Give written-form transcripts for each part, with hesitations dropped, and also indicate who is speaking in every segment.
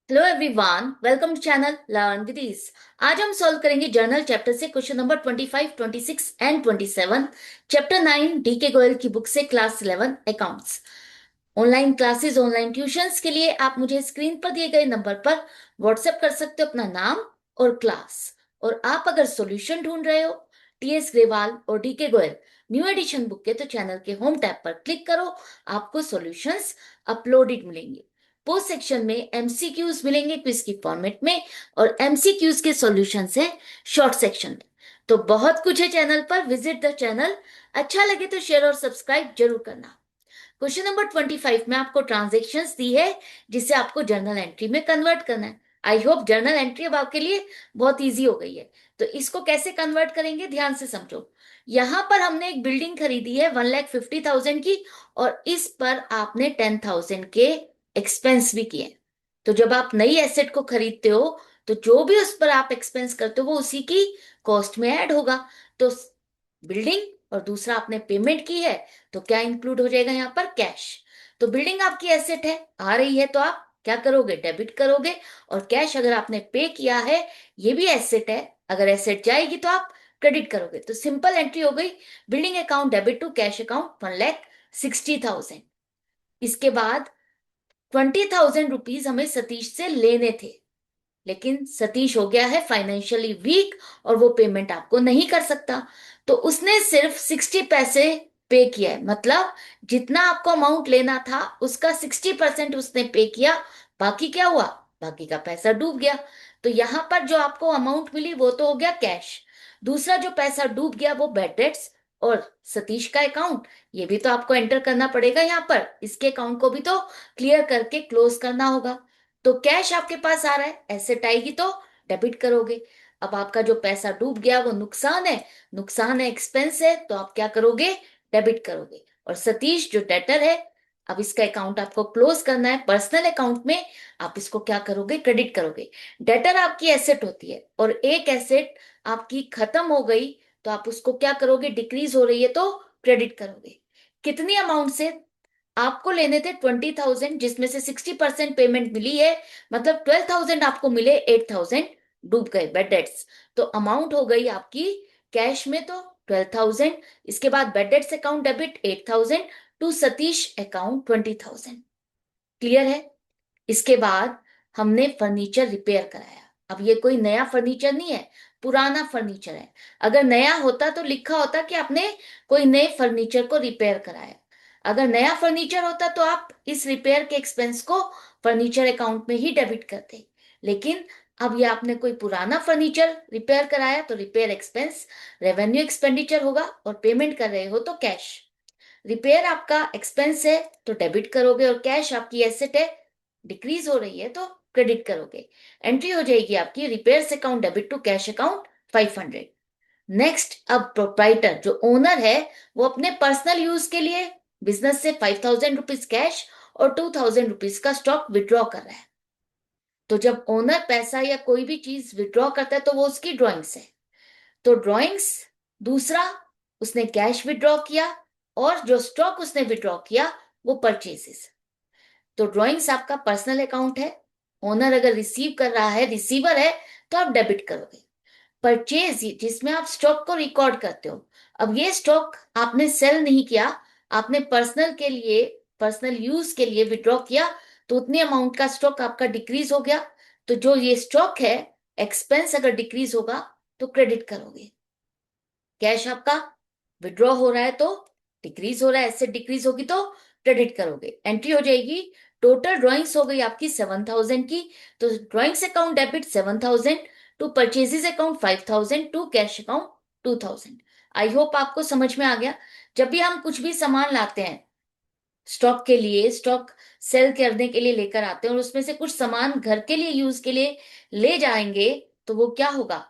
Speaker 1: Hello everyone, welcome to channel learn with ease. आज हम solve करेंगे जर्नल चैप्टर से question number 25, 26 and 27। Chapter 9 DK Goyal की book से class 11 accounts. Online classes, online tuitions के लिए आप मुझे स्क्रीन पर दिए गए नंबर पर व्हाट्सएप कर सकते हो अपना नाम और क्लास। और आप अगर सॉल्यूशन ढूंढ रहे हो टीएस ग्रेवाल और DK Goyal new edition book के, तो चैनल के होम टैब पर क्लिक करो। आपको सॉल्यूशंस अपलोडेड मिलेंगे। पोस्ट सेक्शन में एमसीक्यूज मिलेंगे क्विज की फॉर्मेट में, और एमसीक्यूज के सॉल्यूशंस है शॉर्ट सेक्शन में। तो बहुत कुछ है चैनल पर, विजिट द चैनल। अच्छा लगे तो शेयर और सब्सक्राइब जरूर करना। क्वेश्चन नंबर 25 में आपको ट्रांजेक्शन्स दी है जिसे आपको जर्नल एंट्री में कन्वर्ट करना है। आई होप जर्नल एंट्री अब आपके लिए बहुत इजी हो गई है। तो इसको कैसे कन्वर्ट करेंगे, ध्यान से समझो। यहां पर हमने एक बिल्डिंग खरीदी है 1,50,000 की, और इस पर आपने 10,000 के एक्सपेंस भी किए। तो जब आप नई एसेट को खरीदते हो तो जो भी उस पर आप एक्सपेंस करते हो वो उसी की कॉस्ट में ऐड होगा। तो बिल्डिंग और दूसरा आपने पेमेंट की है, तो क्या इंक्लूड हो जाएगा यहाँ पर, कैश। तो बिल्डिंग आपकी एसेट है, आ रही है, तो आप क्या करोगे, डेबिट करोगे। और कैश अगर आपने पे किया है, ये भी एसेट है, अगर एसेट जाएगी तो आप क्रेडिट करोगे। तो सिंपल एंट्री हो गई, building account debit to cash account 1,60,000। इसके बाद 20,000 रुपीज हमें सतीश से लेने थे, लेकिन सतीश हो गया है फाइनेंशियली वीक और वो पेमेंट आपको नहीं कर सकता। तो उसने सिर्फ 60 पैसे पे किया है, मतलब जितना आपको अमाउंट लेना था उसका 60% उसने पे किया। बाकी क्या हुआ, बाकी का पैसा डूब गया। तो यहां पर जो आपको अमाउंट मिली वो तो हो गया कैश। दूसरा जो पैसा डूब गया वो बैड डेट्स और सतीश का अकाउंट, ये भी तो आपको एंटर करना पड़ेगा यहाँ पर। इसके अकाउंट को भी तो क्लियर करके क्लोज करना होगा। तो कैश आपके पास आ रहा है, एसेट आएगी तो डेबिट करोगे। अब आपका जो पैसा डूब गया वो नुकसान है, नुकसान है, एक्सपेंस है, तो आप क्या करोगे, डेबिट करोगे। और सतीश जो डेटर है, अब इसका अकाउंट आपको क्लोज करना है पर्सनल अकाउंट में, आप इसको क्या करोगे, क्रेडिट करोगे। डेटर आपकी एसेट होती है और एक एसेट आपकी खत्म हो गई, तो आप उसको क्या करोगे, डिक्रीज हो रही है तो क्रेडिट करोगे। कितनी अमाउंट से, आपको लेने थे 20,000 जिसमें से 60% पेमेंट मिली है, मतलब 12,000 आपको मिले, 8,000 डूब गए बैड डेट्स। तो अमाउंट हो गई आपकी कैश में तो 12,000। इसके बाद bad debts account debit 8,000 to Satish account 20,000। Clear है। इसके बाद हमने फर्नीचर रिपेयर कराया। अब ये कोई नया फर्नीचर नहीं है, पुराना फर्नीचर है। अगर नया होता तो लिखा होता कि आपने कोई नए फर्नीचर को रिपेयर कराया। अगर नया फर्नीचर होता तो आप इस रिपेयर के एक्सपेंस को फर्नीचर अकाउंट में ही डेबिट करते। लेकिन अब ये आपने कोई पुराना फर्नीचर रिपेयर कराया, तो रिपेयर एक्सपेंस रेवेन्यू एक्सपेंडिचर होगा, और पेमेंट कर रहे हो तो कैश। रिपेयर आपका एक्सपेंस है तो डेबिट करोगे, और कैश आपकी एसेट है, डिक्रीज हो रही है तो क्रेडिट करोगे। एंट्री हो जाएगी आपकी repairs account debit to cash account 500। Next, अब प्रोप्राइटर जो ओनर है वो अपने पर्सनल यूज के लिए बिजनेस से 5,000 रुपीज कैश और 2,000 रुपीज का स्टॉक विड्रॉ कर रहा है। तो जब ओनर पैसा या कोई भी चीज विड्रॉ करता है तो वो उसकी ड्रॉइंग्स है। तो ड्रॉइंग्स, दूसरा उसने कैश विड्रॉ किया, और जो स्टॉक उसने विड्रॉ किया वो परचेजेस। तो ड्रॉइंग्स आपका पर्सनल अकाउंट है। ओनर अगर रिसीव कर रहा है, रिसीवर है, तो आप डेबिट करोगे। परचेज जिसमें आप स्टॉक को रिकॉर्ड करते हो। अब ये स्टॉक आपने सेल नहीं किया, आपने पर्सनल के लिए, पर्सनल यूज के लिए विड्रॉ किया, तो उतनी अमाउंट का स्टॉक आपका डिक्रीज हो गया। तो जो ये स्टॉक है, एक्सपेंस अगर डिक्रीज होगा तो क्रेडिट करोगे। कैश आपका विड्रॉ हो रहा है तो डिक्रीज हो रहा है, एसेट डिक्रीज होगी तो क्रेडिट करोगे। एंट्री हो जाएगी, टोटल ड्रॉइंग्स हो गई आपकी 7,000 की। तो drawings account debit 7,000 to purchases account 5,000 to cash account 2,000। I hope आपको समझ में आ गया। जब भी हम कुछ भी सामान लाते हैं स्टॉक के लिए, स्टॉक सेल करने के लिए लेकर आते हैं, और उसमें से कुछ सामान घर के लिए यूज के लिए ले जाएंगे, तो वो क्या होगा,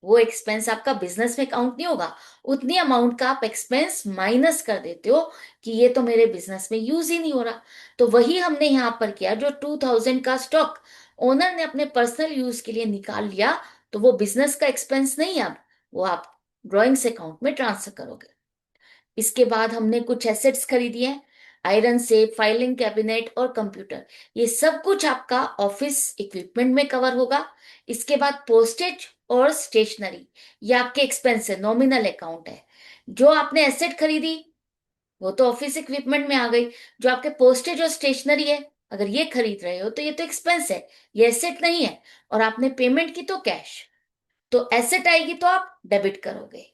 Speaker 1: वो एक्सपेंस आपका बिजनेस में काउंट नहीं होगा। उतनी अमाउंट का आप एक्सपेंस माइनस कर देते हो कि ये तो मेरे बिजनेस में यूज ही नहीं हो रहा। तो वही हमने यहां पर किया, जो 2,000 का स्टॉक ओनर ने अपने पर्सनल यूज के लिए निकाल लिया, तो वो बिजनेस का एक्सपेंस नहीं, अब वो आप ड्रॉइंग्स अकाउंट में ट्रांसफर करोगे। इसके बाद हमने कुछ एसेट्स खरीदी हैं। आयरन सेफ, फाइलिंग कैबिनेट और कंप्यूटर, ये सब कुछ आपका ऑफिस इक्विपमेंट में कवर होगा। इसके बाद पोस्टेज और स्टेशनरी, ये आपके एक्सपेंस है, नॉमिनल अकाउंट है। जो आपने एसेट खरीदी वो तो ऑफिस इक्विपमेंट में आ गई। जो आपके पोस्टेज और स्टेशनरी है, अगर ये खरीद रहे हो तो ये तो एक्सपेंस है, ये एसेट नहीं है। और आपने पेमेंट की तो कैश, तो एसेट आएगी तो आप डेबिट करोगे,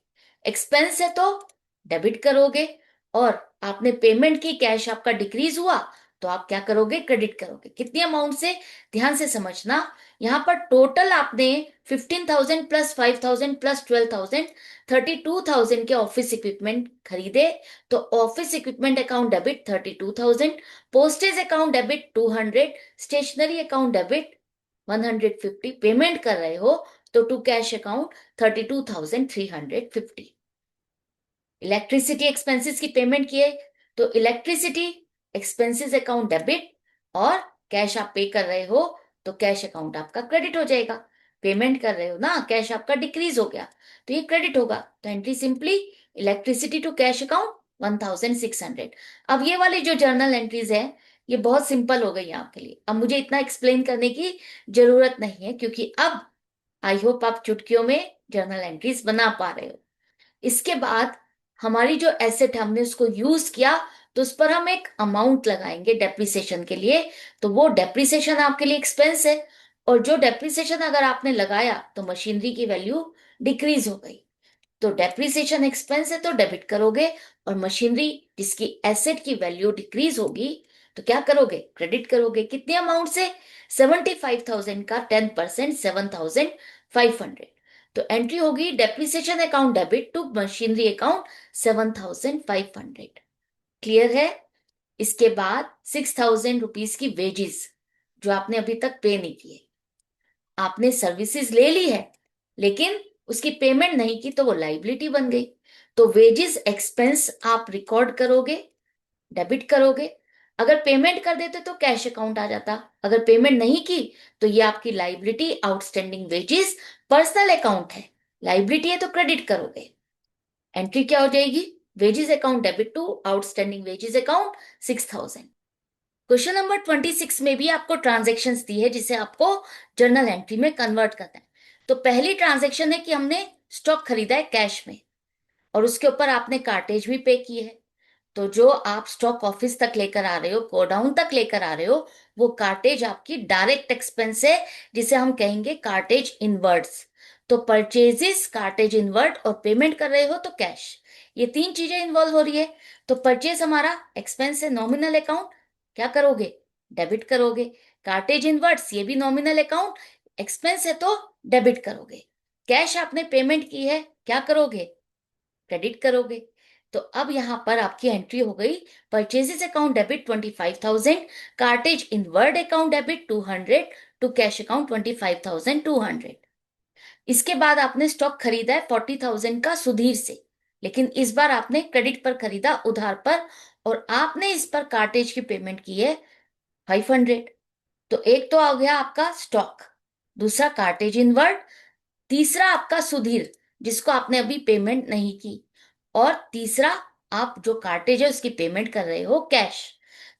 Speaker 1: एक्सपेंस है तो डेबिट करोगे। और आपने पेमेंट की, कैश आपका डिक्रीज हुआ तो आप क्या करोगे, क्रेडिट करोगे। कितनी अमाउंट से, ध्यान से समझना। यहां पर टोटल आपने 15,000 प्लस 5,000 प्लस 12,000, 32,000 के ऑफिस इक्विपमेंट खरीदे। तो office equipment account debit 32,000, postage account debit 200, stationery account debit 150, payment कर रहे हो तो to cash account 32,350। Electricity expenses की पेमेंट किए तो इलेक्ट्रिसिटी एक्सपेंसेस अकाउंट डेबिट, और कैश आप पे कर रहे हो तो कैश अकाउंट आपका क्रेडिट हो जाएगा। पेमेंट कर रहे हो ना, कैश आपका डिक्रीज हो गया तो ये क्रेडिट होगा। तो entry simply electricity to cash account 1,600। अब ये वाली जो जर्नल एंट्रीज है ये बहुत सिंपल हो गई आपके लिए। अब मुझे इतना एक्सप्लेन करने की जरूरत नहीं है, क्योंकि अब आई होप आप चुटकियों में जर्नल एंट्रीज बना पा रहे हो। इसके बाद हमारी जो एसेट हमने उसको यूज किया तो उस पर हम एक अमाउंट लगाएंगे डेप्रिसिएशन के लिए। तो वो डेप्रिसिएशन आपके लिए एक्सपेंस है, और जो डेप्रिसिएशन अगर आपने लगाया तो मशीनरी की वैल्यू डिक्रीज हो गई, तो डेप्रिसिएशन एक्सपेंस है तो डेबिट करोगे। और मशीनरी जिसकी एसेट की वैल्यू डिक्रीज होगी तो क्या करोगे, क्रेडिट करोगे। कितने अमाउंट से, 75,000 का 10%, 7,500। तो एंट्री होगी depreciation account debit to machinery account 7,500। Clear है। इसके बाद 6,000 रुपीज की वेजेस जो आपने अभी तक पे नहीं किए, आपने सर्विसेज ले ली है लेकिन उसकी पेमेंट नहीं की तो वो लाइबिलिटी बन गई। तो वेजेस एक्सपेंस आप रिकॉर्ड करोगे, डेबिट करोगे। अगर पेमेंट कर देते तो कैश अकाउंट आ जाता, अगर पेमेंट नहीं की तो ये आपकी liability, outstanding wages personal account है, लाइबिलिटी है तो क्रेडिट करोगे। एंट्री क्या हो जाएगी, wages account debit to outstanding wages account 6,000। Question number 26 में भी आपको ट्रांजेक्शन्स दी है जिसे आपको जर्नल एंट्री में कन्वर्ट करना है। तो पहली ट्रांजेक्शन है कि हमने स्टॉक खरीदा है कैश में, और उसके ऊपर आपने कार्टेज भी पे की है। तो जो आप स्टॉक ऑफिस तक लेकर आ रहे हो, गोडाउन तक लेकर आ रहे हो, वो कार्टेज आपकी डायरेक्ट एक्सपेंस है जिसे हम कहेंगे कार्टेज इनवर्ड्स। तो परचेजेस, कार्टेज इनवर्ड और पेमेंट कर रहे हो तो कैश, ये तीन चीजें इन्वॉल्व हो रही है। तो परचेज हमारा एक्सपेंस है, नॉमिनल अकाउंट, क्या करोगे, डेबिट करोगे। कार्टेज इनवर्ड्स ये भी नॉमिनल अकाउंट, एक्सपेंस है तो डेबिट करोगे। कैश आपने पेमेंट की है, क्या करोगे, क्रेडिट करोगे। तो अब यहां पर आपकी एंट्री हो गई, purchases account debit 25,000, cartage inward account debit 200, to cash account 25,200। इसके बाद आपने स्टॉक खरीदा है 40,000 का सुधीर से, लेकिन इस बार आपने क्रेडिट पर खरीदा, उधार पर, और आपने इस पर कार्टेज की पेमेंट की है 500। तो एक तो आ गया आपका स्टॉक, दूसरा कार्टेज इनवर्ड, तीसरा आपका सुधीर जिसको आपने अभी पेमेंट नहीं की, और तीसरा आप जो कार्टेज है उसकी पेमेंट कर रहे हो कैश।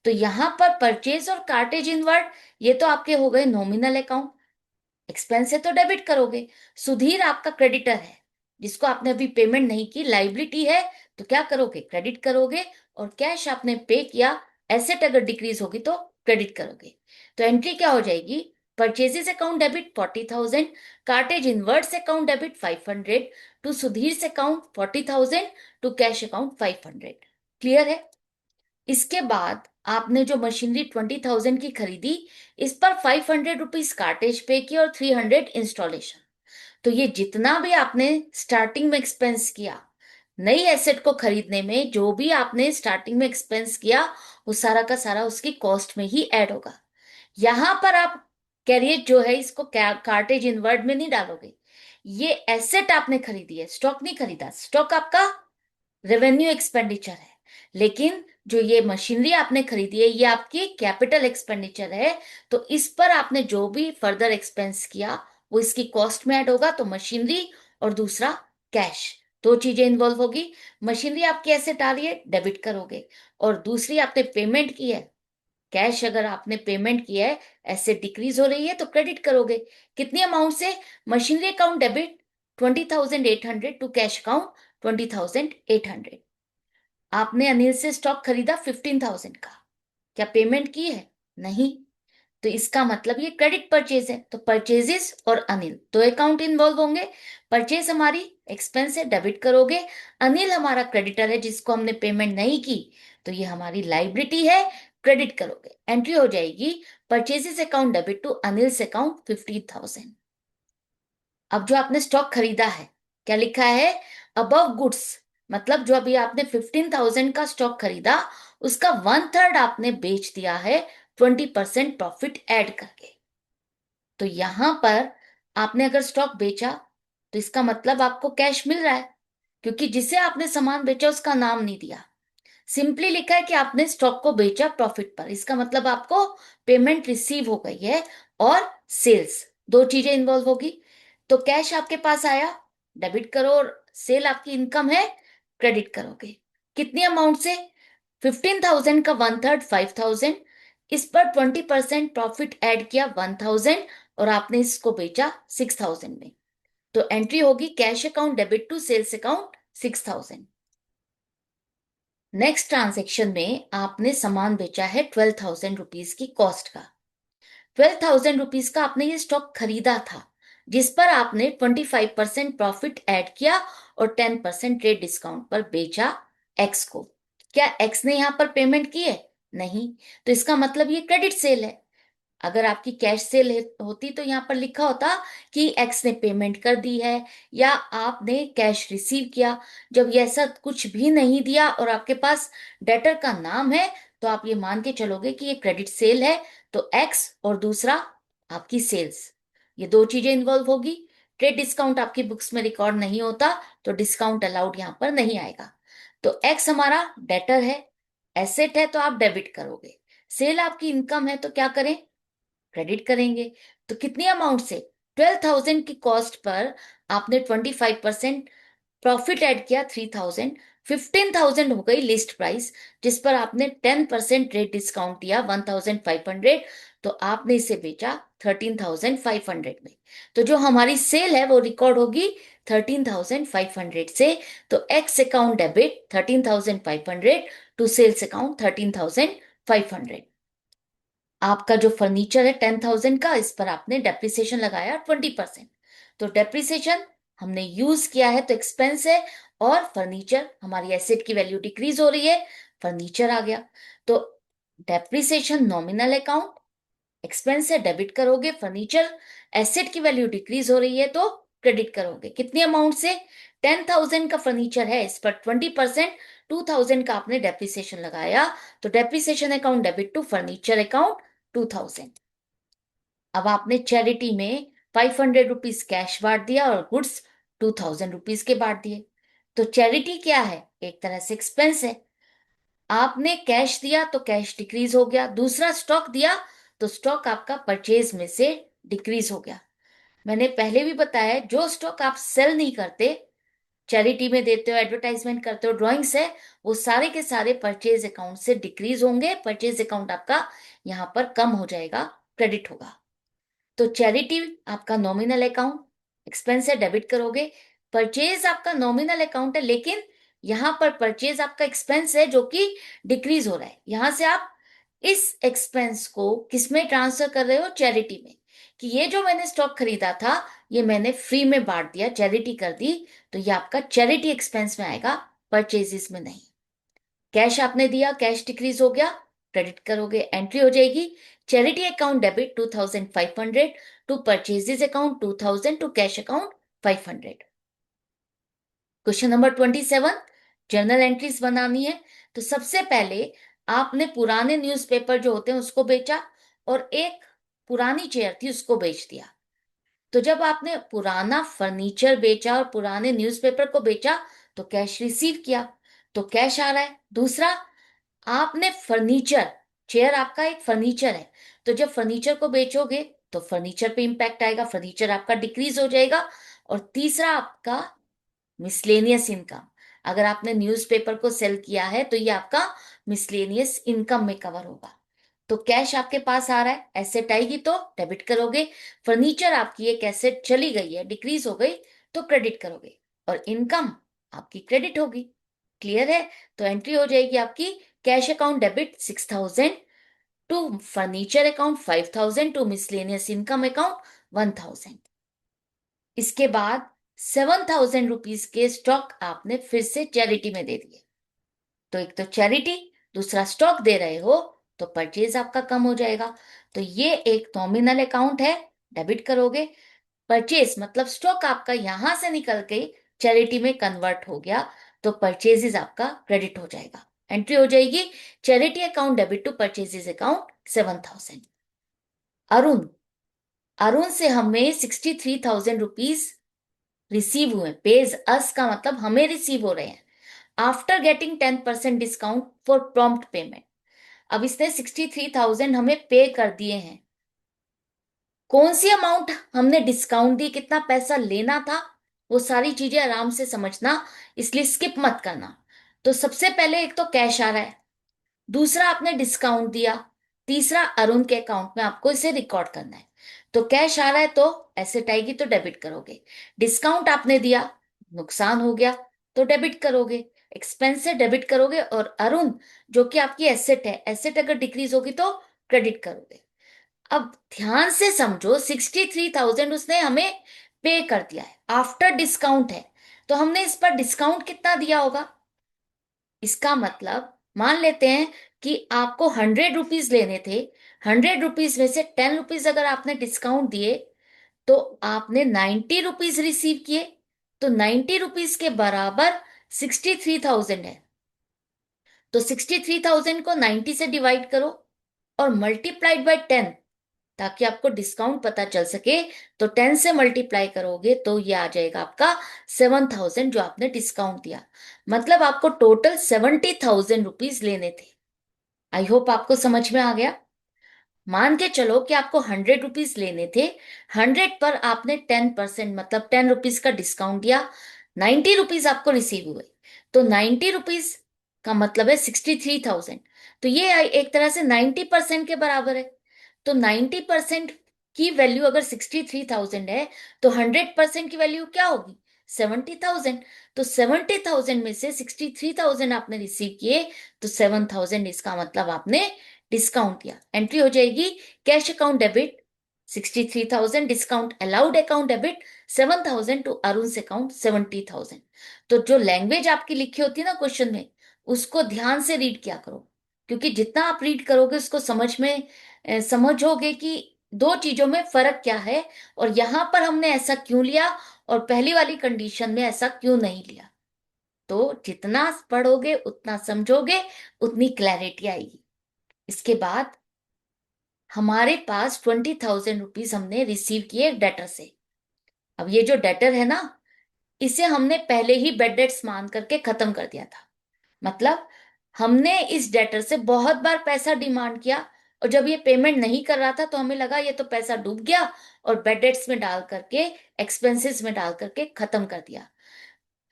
Speaker 1: तो यहां पर परचेज और कार्टेज इनवर्ड ये तो आपके हो गए नॉमिनल अकाउंट, एक्सपेंस है तो डेबिट करोगे। सुधीर आपका क्रेडिटर है जिसको आपने अभी पेमेंट नहीं की, लाइबिलिटी है तो क्या करोगे, क्रेडिट करोगे। और कैश आपने पे किया, एसेट अगर डिक्रीज होगी तो क्रेडिट करोगे। तो एंट्री क्या हो जाएगी, purchases account debit 40,000, cartage inwards account debit 500, to Sudhir account 40,000, to cash account 500। Clear है। इसके बाद आपने जो मशीनरी 20,000 की खरीदी, इस पर 500 रुपीज कार्टेज पे की और 300 इंस्टॉलेशन। तो ये जितना भी आपने स्टार्टिंग में एक्सपेंस किया, नई एसेट को खरीदने में जो भी आपने स्टार्टिंग में एक्सपेंस किया, वो सारा का सारा उसकी कॉस्ट में ही ऐड होगा। यहां पर आप कैरियर जो है इसको कार्टेज इनवर्ड में नहीं डालोगे। ये एसेट आपने खरीदी है, स्टॉक नहीं खरीदा। स्टॉक आपका रेवेन्यू एक्सपेंडिचर है, लेकिन जो ये मशीनरी आपने खरीदी है ये आपकी कैपिटल एक्सपेंडिचर है। तो इस पर आपने जो भी फर्दर एक्सपेंस किया वो इसकी कॉस्ट में ऐड होगा, तो मशीनरी और दूसरा कैश। दो चीजें इन्वॉल्व होगी। मशीनरी आपकी एसेट आ रही है, डेबिट करोगे, और दूसरी आपने पेमेंट की है, कैश अगर आपने पेमेंट किया है, एसेट डिक्रीज हो रही है तो क्रेडिट करोगे। कितनी अमाउंट से? Machinery account debit 20,800 to cash account 20,800। आपने अनिल से स्टॉक खरीदा 15,000 का, क्या पेमेंट की है? नहीं। तो इसका मतलब ये क्रेडिट परचेज है, तो परचेजेस और अनिल दो अकाउंट इन्वॉल्व होंगे। परचेज हमारी एक्सपेंस है, डेबिट करोगे। अनिल हमारा क्रेडिटर है जिसको हमने पेमेंट नहीं की, तो ये हमारी लाइबिलिटी है, क्रेडिट करोगे। एंट्री हो जाएगी purchases account debit to Anil's account 15,000। अब जो आपने स्टॉक खरीदा है, क्या लिखा है? अबव गुड्स, मतलब जो अभी आपने 15,000 का स्टॉक खरीदा, उसका 1/3 आपने बेच दिया है 20% प्रॉफिट ऐड करके। तो यहां पर आपने अगर स्टॉक बेचा तो इसका मतलब आपको कैश मिल रहा है, क्योंकि जिसे आपने सामान बेचा उसका नाम नहीं दिया, सिंपली लिखा है कि आपने स्टॉक को बेचा प्रॉफिट पर। इसका मतलब आपको पेमेंट रिसीव हो गई है, और सेल्स, दो चीजें इन्वॉल्व होगी। तो कैश आपके पास आया, डेबिट करो, और सेल आपकी इनकम है, क्रेडिट करोगे। कितनी अमाउंट से? 15,000 का 1/3 5,000, इस पर 20% प्रॉफिट ऐड किया 1,000, और आपने इसको बेचा 6,000 में। तो एंट्री होगी cash account debit to sales account 6,000। Next transaction में आपने सामान बेचा है 12,000 रुपीज की कॉस्ट का। 12,000 रुपीज का आपने ये स्टॉक खरीदा था, जिस पर आपने 25% प्रॉफिट ऐड किया और 10% रेट डिस्काउंट पर बेचा एक्स को। क्या एक्स ने यहां पर पेमेंट की है? नहीं। तो इसका मतलब ये क्रेडिट सेल है। अगर आपकी कैश सेल होती तो यहां पर लिखा होता कि एक्स ने पेमेंट कर दी है, या आपने कैश रिसीव किया। जब ये ऐसा कुछ भी नहीं दिया और आपके पास डेटर का नाम है, तो आप ये मान के चलोगे कि ये क्रेडिट सेल है। तो एक्स और दूसरा आपकी सेल्स, ये दो चीजें इन्वॉल्व होगी। ट्रेड डिस्काउंट आपकी बुक्स में रिकॉर्ड नहीं होता, तो डिस्काउंट अलाउड यहां पर नहीं आएगा। तो एक्स हमारा डेटर है, एसेट है तो आप डेबिट करोगे। सेल आपकी इनकम है तो क्या करें? क्रेडिट करेंगे। तो कितनी अमाउंट से? 12,000 की कॉस्ट पर आपने 25% प्रॉफिट ऐड किया 3,000, 15,000 हो गई लिस्ट प्राइस, जिस पर आपने 10% रेट डिस्काउंट दिया 1,500, तो आपने इसे बेचा 13,500 में। तो जो हमारी सेल है वो रिकॉर्ड होगी 13,500 से। तो X account debit 13,500 to sales account 13,500। आपका जो फर्नीचर है 10,000 का, इस पर आपने डेप्रिसिएशन लगाया 20%। तो डेप्रिसिएशन हमने यूज किया है तो एक्सपेंस है, और फर्नीचर हमारी एसेट की वैल्यू डिक्रीज हो रही है, फर्नीचर आ गया। तो डेप्रिसिएशन नॉमिनल अकाउंट, एक्सपेंस है, डेबिट करोगे। फर्नीचर एसेट की वैल्यू डिक्रीज हो रही है तो क्रेडिट करोगे। कितनी अमाउंट से? 10,000 का फर्नीचर है, इस पर 20% 2,000 का आपने डेप्रिसिएशन लगाया, तो depreciation account debit to furniture account 2,000। अब आपने चैरिटी में 500 रुपीज कैश बांट दिया और गुड्स 2,000 रुपीज के बांट दिए। तो चैरिटी क्या है? एक तरह से एक्सपेंस है। आपने कैश दिया तो कैश डिक्रीज हो गया, दूसरा स्टॉक दिया तो स्टॉक आपका परचेज में से डिक्रीज हो गया। मैंने पहले भी बताया, जो स्टॉक आप सेल नहीं करते, चैरिटी में देते हो, एडवर्टाइजमेंट करते हो, ड्राइंग्स है, वो सारे के सारे परचेज अकाउंट से डिक्रीज होंगे। परचेज अकाउंट आपका यहां पर कम हो जाएगा, क्रेडिट होगा। तो चैरिटी आपका नॉमिनल अकाउंट, एक्सपेंस है, डेबिट करोगे। परचेज आपका नॉमिनल अकाउंट है, लेकिन यहां पर परचेज आपका एक्सपेंस है जो कि डिक्रीज हो रहा है। यहां से आप इस एक्सपेंस को किसमें ट्रांसफर कर रहे हो? चैरिटी में। कि ये जो मैंने स्टॉक खरीदा था, ये मैंने फ्री में बांट दिया, चैरिटी कर दी, तो ये आपका चैरिटी एक्सपेंस में आएगा, परचेजेस में नहीं। कैश आपने दिया, कैश डिक्रीज हो गया, क्रेडिट करोगे। एंट्री हो जाएगी charity account debit 2,500 to purchases account 2,000 to cash account 500। Question number 27, journal entries बनानी है। तो सबसे पहले आपने पुराने न्यूज़पेपर जो होते हैं उसको बेचा, और एक पुरानी चेयर थी उसको बेच दिया। तो जब आपने पुराना फर्नीचर बेचा और पुराने न्यूज़पेपर को बेचा, तो कैश रिसीव किया, तो कैश आ रहा है। दूसरा, आपने फर्नीचर, चेयर आपका एक फर्नीचर है, तो जब फर्नीचर को बेचोगे तो फर्नीचर पे इंपैक्ट आएगा, फर्नीचर आपका डिक्रीज हो जाएगा। और तीसरा आपका मिसलेनियस इनकम। अगर आपने न्यूज़पेपर को सेल किया है तो ये आपका मिसलेनियस इनकम में कवर होगा। तो कैश आपके पास आ रहा है, एसेट आएगी तो डेबिट करोगे। फर्नीचर आपकी एक एसेट चली गई है, डिक्रीज हो गई, तो क्रेडिट करोगे। और इनकम आपकी क्रेडिट होगी। क्लियर है? तो एंट्री हो जाएगी आपकी cash account debit 6,000 to furniture account 5,000 to miscellaneous income account 1,000। इसके बाद 7,000 रुपीज के स्टॉक आपने फिर से चैरिटी में दे दिए। तो एक तो चैरिटी, दूसरा स्टॉक दे रहे हो, तो परचेज आपका कम हो जाएगा। तो ये एक नॉमिनल अकाउंट है, डेबिट करोगे। परचेज मतलब स्टॉक आपका यहां से निकल के चैरिटी में कन्वर्ट हो गया, तो परचेजेस आपका क्रेडिट हो जाएगा। एंट्री हो जाएगी charity account debit to purchases account 7,000। Arun, Arun से हमें 63,000 रुपीज रिसीव हुए। पेज अस का मतलब हमें रिसीव हो रहे हैं after getting 10% discount for prompt payment. अब इसने 63,000 हमें पे कर दिए हैं। कौन सी अमाउंट हमने डिस्काउंट दी, कितना पैसा लेना था, वो सारी चीजें आराम से समझना, इसलिए स्किप मत करना। तो सबसे पहले एक तो कैश आ रहा है, दूसरा आपने डिस्काउंट दिया, तीसरा अरुण के अकाउंट में आपको इसे रिकॉर्ड करना है। तो कैश आ रहा है तो एसेट आएगी तो डेबिट करोगे। डिस्काउंट आपने दिया, नुकसान हो गया, तो डेबिट करोगे। एक्सपेंस से डेबिट करोगे। और अरुण जो कि आपकी एसेट है, एसेट अगर डिक्रीज होगी तो क्रेडिट करोगे। अब ध्यान से समझो, 63,000 उसने हमें पे कर दिया है, आफ्टर डिस्काउंट है। तो हमने इस पर डिस्काउंट कितना दिया होगा? इसका मतलब मान लेते हैं कि आपको 100 रुपीज लेने थे, 100 रुपीज में से 10 रुपीज अगर आपने डिस्काउंट दिए, तो आपने 90 रुपीज रिसीव किए। तो 90 रुपीज के बराबर 63,000 है। तो 63,000 को 90 से डिवाइड करो और मल्टीप्लाइड बाय 10, ताकि आपको डिस्काउंट पता चल सके। तो 10 से मल्टीप्लाई करोगे तो ये आ जाएगा आपका 7,000 जो आपने डिस्काउंट दिया। मतलब आपको टोटल 70,000 रुपीज लेने थे। आई होप आपको समझ में आ गया। मान के चलो कि आपको 100 रुपीज लेने थे, 100 पर आपने 10% मतलब 10 रुपीज का डिस्काउंट दिया, 90 रुपीज आपको रिसीव हुए। तो 90 रुपीज का मतलब है 63,000। तो ये एक तरह से 90% के बराबर है। तो 90% की वैल्यू अगर 63,000 है, तो 100% की वैल्यू क्या होगी? 70,000। तो 70,000 में से 63,000 आपने रिसीव किए, तो 7,000 इसका मतलब आपने डिस्काउंट दिया। एंट्री हो जाएगी cash account debit 63,000, discount allowed account debit 7,000 to Arun account 70,000। तो जो लैंग्वेज आपकी लिखी होती है ना क्वेश्चन में, उसको ध्यान से रीड किया करो, क्योंकि जितना आप रीड करोगे उसको समझ में समझोगे कि दो चीजों में फर्क क्या है, और यहां पर हमने ऐसा क्यों लिया और पहली वाली कंडीशन में ऐसा क्यों नहीं लिया। तो जितना पढ़ोगे उतना समझोगे, उतनी क्लैरिटी आएगी। इसके बाद हमारे पास 20,000 रुपीज हमने रिसीव किए डेटर से। अब ये जो डेटर है ना, इसे हमने पहले ही बेड डेट्स मान करके खत्म कर दिया था। मतलब हमने इस डेटर से बहुत बार पैसा डिमांड किया, और जब ये पेमेंट नहीं कर रहा था तो हमें लगा ये तो पैसा डूब गया, और बेड डेट्स में डाल करके, एक्सपेंसेस में डाल करके खत्म कर दिया।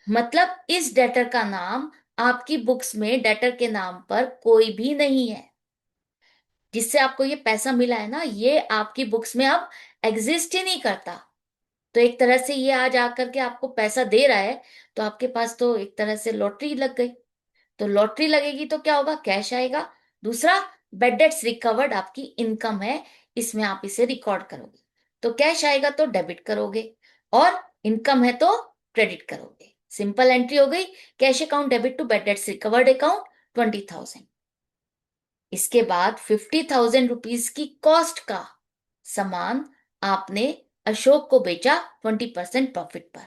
Speaker 1: मतलब इस डेटर का नाम आपकी बुक्स में डेटर के नाम पर कोई भी नहीं है। जिससे आपको ये पैसा मिला है ना, ये आपकी बुक्स में अब एग्जिस्ट ही नहीं करता। तो एक तरह से ये आज आकर के आपको पैसा दे रहा है, तो आपके पास तो एक तरह से लॉटरी लग गई। तो लॉटरी लगेगी तो क्या होगा? कैश आएगा। दूसरा, बेड डेट्स रिकवर्ड आपकी इनकम है, इसमें आप इसे रिकॉर्ड करोगे। तो कैश आएगा तो डेबिट करोगे, और इनकम है तो क्रेडिट करोगे। सिंपल एंट्री हो गई, cash account debit to bad debts recovered account 20,000। इसके बाद 50,000 रुपीज की कॉस्ट का सामान आपने अशोक को बेचा 20% प्रॉफिट पर।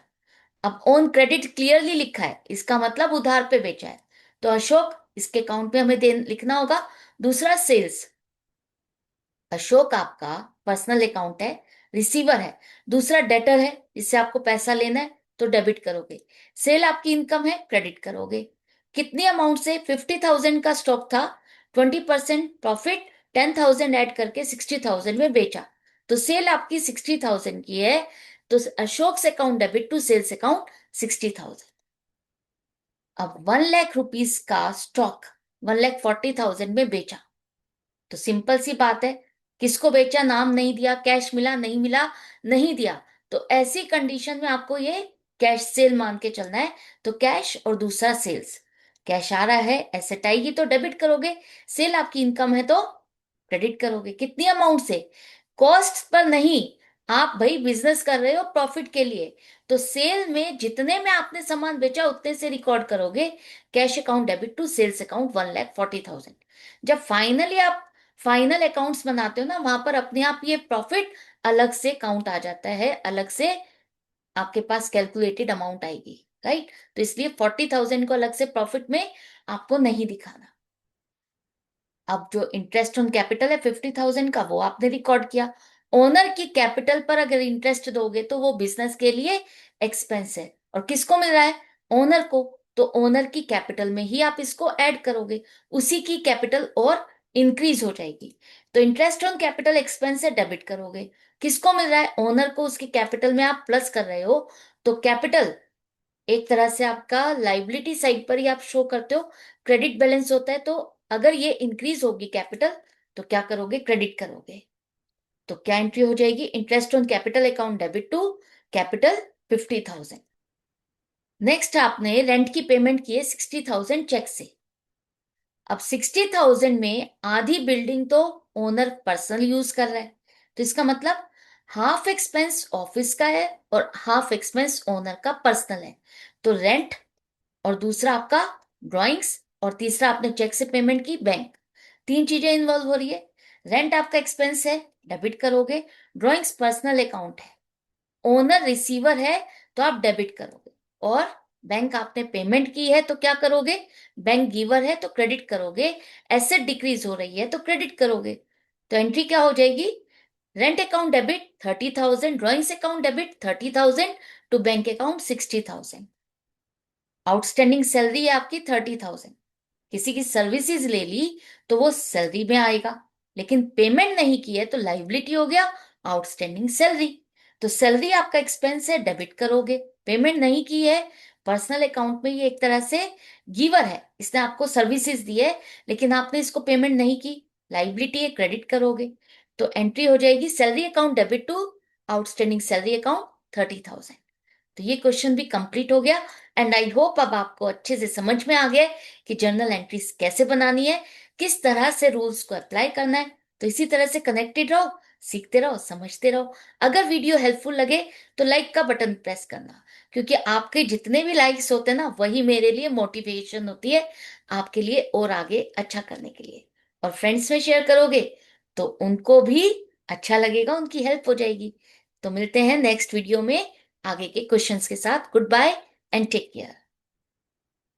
Speaker 1: अब ऑन क्रेडिट क्लियरली लिखा है, इसका मतलब उधार पे बेचा है। तो अशोक इसके अकाउंट में हमें दे लिखना होगा। दूसरा, सेल्स, अशोक आपका पर्सनल अकाउंट है, रिसीवर है। दूसरा, डेटर है, इससे आपको पैसा लेना है तो डेबिट करोगे। सेल आपकी इनकम है, क्रेडिट करोगे। कितनी अमाउंट से? 50,000 का स्टॉक था, 20% प्रॉफिट, 10,000 ऐड करके 60,000 में बेचा। तो सेल आपकी 60,000 की है, तो अशोक से account debit to sales account 60,000। अब 1 लाख रुपीस का स्टॉक 1,40,000 में बेचा। तो सिंपल सी बात है, किसको बेचा, नाम नहीं दिया, कैश मिला नहीं मिला, नहीं दिया, तो ऐसी कंडीशन में आपको ये कैश सेल मान के चलना है। तो कैश और दूसरा सेल्स, कैश आ रहा है, एसेट आएगी तो डेबिट करोगे, सेल आपकी इनकम है तो क्रेडिट करोगे। कितनी अमाउंट से, कॉस्ट पर नहीं। आप भाई बिजनेस कर रहे हो प्रॉफिट के लिए, तो सेल में जितने में आपने सामान बेचा उतने से रिकॉर्ड करोगे। Cash account debit to sales account 1,40,000। जब फाइनली आप फाइनल अकाउंट्स बनाते हो ना, वहां पर अपने आप ये प्रॉफिट अलग से काउंट आ जाता है, अलग से आपके पास कैलकुलेटेड अमाउंट आएगी, राइट। तो इसलिए 40,000 को अलग से प्रॉफिट में आपको नहीं दिखाना। अब जो इंटरेस्ट ऑन कैपिटल है 50,000 का, वो आपने रिकॉर्ड किया। ओनर की कैपिटल पर अगर इंटरेस्ट दोगे तो वो बिजनेस के लिए एक्सपेंस है, और किसको मिल रहा है, ओनर को। तो ओनर की कैपिटल में ही आप इसको ऐड करोगे, उसी की कैपिटल और इंक्रीज हो जाएगी। तो इंटरेस्ट ऑन कैपिटल एक्सपेंस है, डेबिट करोगे। किसको मिल रहा है, ओनर को, उसकी कैपिटल में आप प्लस कर रहे हो। तो कैपिटल एक तरह से आपका लाइबिलिटी साइड पर ही आप शो करते हो, क्रेडिट बैलेंस होता है। तो अगर ये इंक्रीज होगी कैपिटल, तो क्या करोगे, क्रेडिट करोगे। तो क्या एंट्री हो जाएगी, interest on capital account debit to capital 50,000। Next आपने रेंट की पेमेंट की है 60,000 चेक से। अब 60,000 में आधी बिल्डिंग तो ओनर पर्सनल यूज कर रहा है, तो इसका मतलब हाफ एक्सपेंस ऑफिस का है और हाफ एक्सपेंस ओनर का पर्सनल है। तो रेंट, और दूसरा आपका ड्राइंग्स, और तीसरा आपने चेक से पेमेंट की बैंक। तीन चीजें इन्वॉल्व हो रही है। रेंट आपका एक्सपेंस है, डेबिट करोगे। ड्राइंग्स पर्सनल अकाउंट है, ओनर रिसीवर है, तो आप डेबिट करोगे। और बैंक आपने पेमेंट की है तो क्या करोगे, बैंक गिवर है तो क्रेडिट करोगे। एसेट डिक्रीज हो रही है तो क्रेडिट करोगे। तो एंट्री क्या हो जाएगी, rent account debit 30,000, drawings account debit 30,000 to bank account 60,000। Outstanding salary है आपकी 30,000, किसी की सर्विसेज ले ली तो वो सैलरी में आएगा, लेकिन पेमेंट नहीं की है तो लाइबिलिटी हो गया आउटस्टैंडिंग सैलरी। तो सैलरी आपका एक्सपेंस है, डेबिट करोगे। पेमेंट नहीं की है, पर्सनल अकाउंट में ये एक तरह से गिवर है, इसने आपको सर्विसेज दी है लेकिन आपने इसको पेमेंट नहीं की, लाइबिलिटी है, क्रेडिट करोगे। तो एंट्री हो जाएगी salary account debit to outstanding salary account 30,000। तो ये क्वेश्चन भी कंप्लीट हो गया। एंड आई होप अब आपको अच्छे से समझ में आ गया है कि जर्नल एंट्रीज कैसे बनानी है, किस तरह से रूल्स को अप्लाई करना है। तो इसी तरह से कनेक्टेड रहो, सीखते रहो, समझते रहो। अगर वीडियो हेल्पफुल लगे तो लाइक का बटन प्रेस करना, क्योंकि आपके जितने भी लाइक्स होते हैं ना, वही मेरे लिए मोटिवेशन होती है आपके लिए और आगे अच्छा करने के लिए। और फ्रेंड्स में शेयर करोगे तो उनको भी अच्छा लगेगा, उनकी हेल्प हो जाएगी। तो मिलते हैं नेक्स्ट वीडियो में आगे के क्वेश्चंस के साथ। Good bye and take care.